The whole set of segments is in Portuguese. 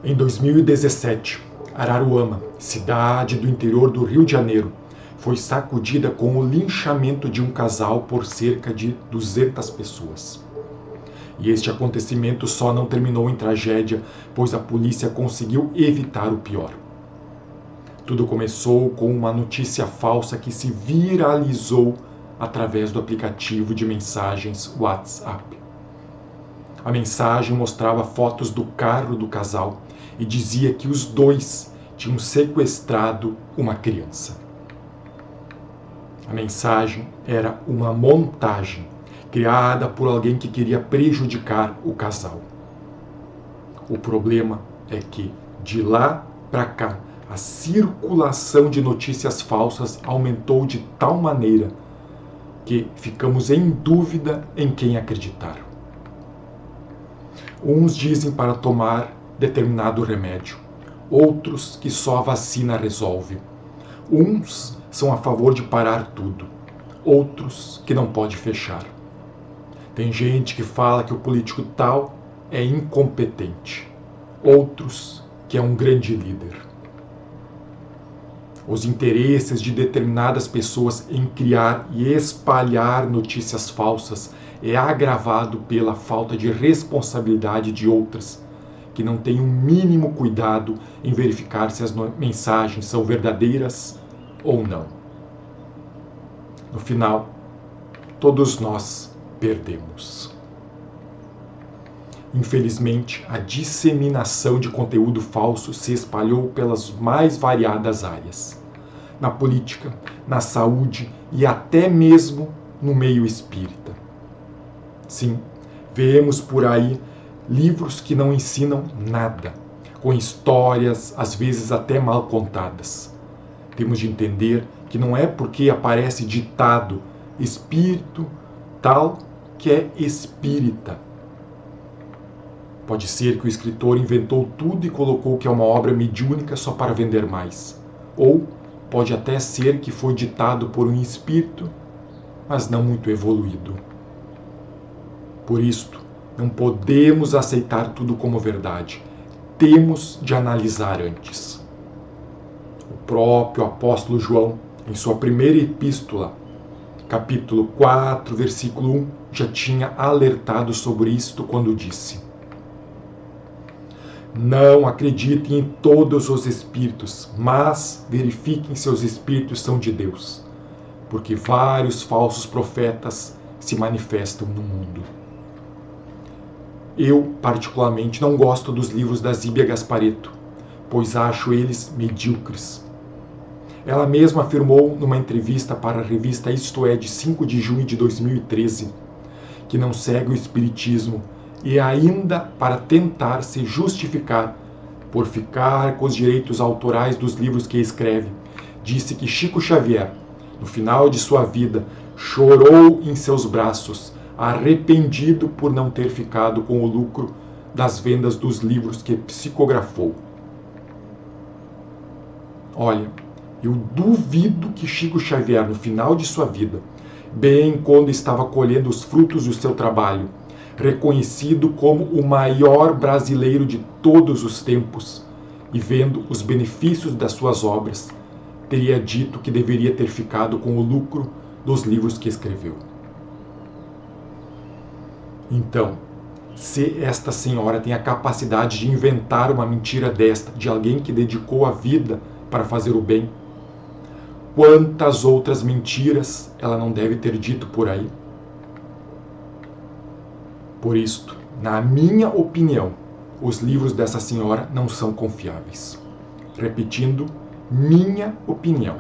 Em 2017, Araruama, cidade do interior do Rio de Janeiro, foi sacudida com o linchamento de um casal por cerca de 200 pessoas. E este acontecimento só não terminou em tragédia, pois a polícia conseguiu evitar o pior. Tudo começou com uma notícia falsa que se viralizou através do aplicativo de mensagens WhatsApp. A mensagem mostrava fotos do carro do casal e dizia que os dois tinham sequestrado uma criança. A mensagem era uma montagem criada por alguém que queria prejudicar o casal. O problema é que, de lá para cá, a circulação de notícias falsas aumentou de tal maneira que ficamos em dúvida em quem acreditar. Uns dizem para tomar determinado remédio, outros que só a vacina resolve. Uns são a favor de parar tudo, outros que não pode fechar. Tem gente que fala que o político tal é incompetente, outros que é um grande líder. Os interesses de determinadas pessoas em criar e espalhar notícias falsas é agravado pela falta de responsabilidade de outras, que não têm o mínimo cuidado em verificar se as mensagens são verdadeiras ou não. No final, todos nós perdemos. Infelizmente, a disseminação de conteúdo falso se espalhou pelas mais variadas áreas. Na política, na saúde e até mesmo no meio espírita. Sim, vemos por aí livros que não ensinam nada, com histórias às vezes até mal contadas. Temos de entender que não é porque aparece ditado espírito tal que é espírita. Pode ser que o escritor inventou tudo e colocou que é uma obra mediúnica só para vender mais. Ou pode até ser que foi ditado por um espírito, mas não muito evoluído. Por isto, não podemos aceitar tudo como verdade. Temos de analisar antes. O próprio apóstolo João, em sua primeira epístola, capítulo 4, versículo 1, já tinha alertado sobre isto quando disse: Não acreditem em todos os espíritos, mas verifiquem se os espíritos são de Deus, porque vários falsos profetas se manifestam no mundo. Eu, particularmente, não gosto dos livros da Zíbia Gasparetto, pois acho eles medíocres. Ela mesma afirmou numa entrevista para a revista Isto É, de 5 de junho de 2013, que não segue o espiritismo e ainda para tentar se justificar por ficar com os direitos autorais dos livros que escreve, disse que Chico Xavier, no final de sua vida, chorou em seus braços, arrependido por não ter ficado com o lucro das vendas dos livros que psicografou. Olha, eu duvido que Chico Xavier, no final de sua vida, bem quando estava colhendo os frutos do seu trabalho, reconhecido como o maior brasileiro de todos os tempos e vendo os benefícios das suas obras, teria dito que deveria ter ficado com o lucro dos livros que escreveu. Então, se esta senhora tem a capacidade de inventar uma mentira desta de alguém que dedicou a vida para fazer o bem, quantas outras mentiras ela não deve ter dito por aí? Por isto, na minha opinião, os livros dessa senhora não são confiáveis. Repetindo, minha opinião.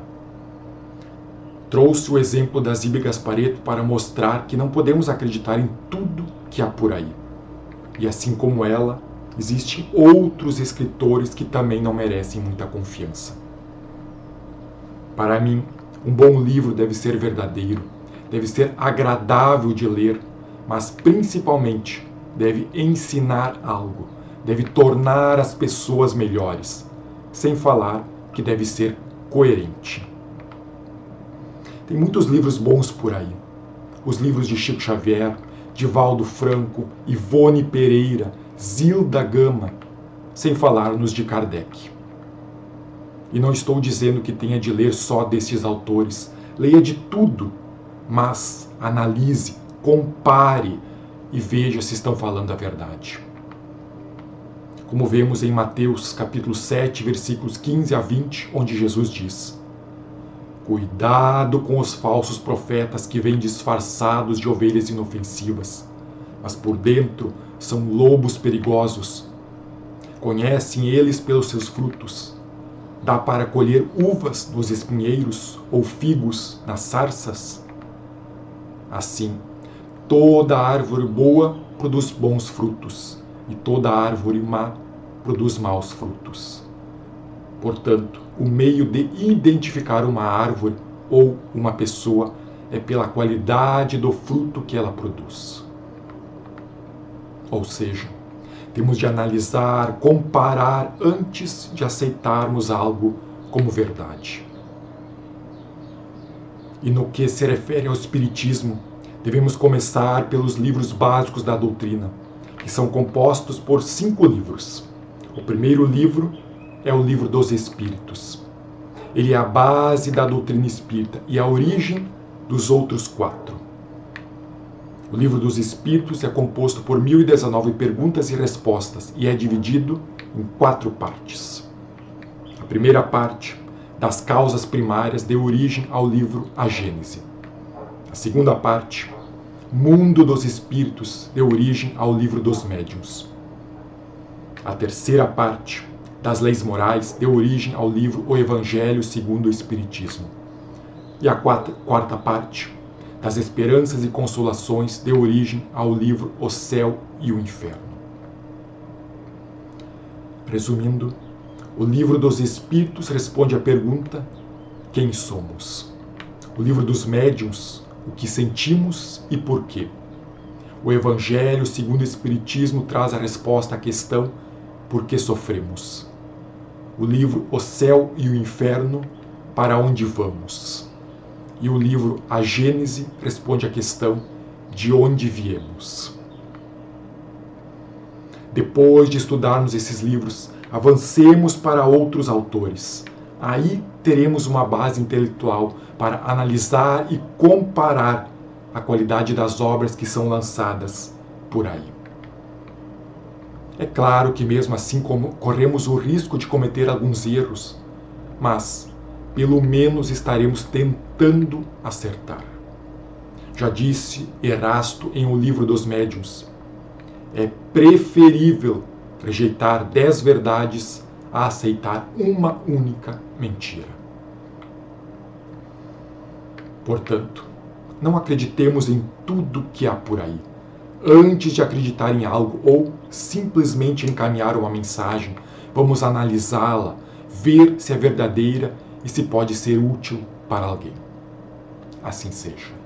Trouxe o exemplo da Zíbia Gasparetto para mostrar que não podemos acreditar em tudo que há por aí. E assim como ela, existem outros escritores que também não merecem muita confiança. Para mim, um bom livro deve ser verdadeiro, deve ser agradável de ler, mas principalmente deve ensinar algo, deve tornar as pessoas melhores, sem falar que deve ser coerente. Tem muitos livros bons por aí. Os livros de Chico Xavier, Divaldo Franco, Ivone Pereira, Zilda Gama, sem falarmos de Kardec. E não estou dizendo que tenha de ler só destes autores. Leia de tudo, mas analise, compare e veja se estão falando a verdade. Como vemos em Mateus capítulo 7, versículos 15 a 20, onde Jesus diz: cuidado com os falsos profetas que vêm disfarçados de ovelhas inofensivas, mas por dentro são lobos perigosos. Conhecem eles pelos seus frutos. Dá para colher uvas nos espinheiros ou figos nas sarças? Assim, toda árvore boa produz bons frutos, e toda árvore má produz maus frutos. Portanto, o meio de identificar uma árvore ou uma pessoa é pela qualidade do fruto que ela produz. Ou seja, temos de analisar, comparar antes de aceitarmos algo como verdade. E no que se refere ao Espiritismo, devemos começar pelos livros básicos da doutrina, que são compostos por 5 livros. O primeiro livro é o Livro dos Espíritos. Ele é a base da doutrina espírita e a origem dos outros 4. O Livro dos Espíritos é composto por 1019 perguntas e respostas e é dividido em 4 partes. A primeira parte, das causas primárias, deu origem ao livro A Gênese. A segunda parte, Mundo dos Espíritos, deu origem ao livro dos Médiuns. A terceira parte, das leis morais, deu origem ao livro O Evangelho segundo o Espiritismo. E a quarta parte, das esperanças e consolações, deu origem ao livro O Céu e o Inferno. Resumindo, o Livro dos Espíritos responde à pergunta: quem somos? O Livro dos Médiuns, o que sentimos e por quê? O Evangelho segundo o Espiritismo traz a resposta à questão: por que sofremos? O livro O Céu e o Inferno, para onde vamos? E o livro A Gênese responde à questão: de onde viemos? Depois de estudarmos esses livros, avancemos para outros autores. Aí teremos uma base intelectual para analisar e comparar a qualidade das obras que são lançadas por aí. É claro que mesmo assim corremos o risco de cometer alguns erros, mas pelo menos estaremos tentando acertar. Já disse Erasto em O Livro dos Médiuns: é preferível rejeitar 10 verdades a aceitar uma única mentira. Portanto, não acreditemos em tudo que há por aí. Antes de acreditar em algo ou simplesmente encaminhar uma mensagem, vamos analisá-la, ver se é verdadeira e se pode ser útil para alguém. Assim seja.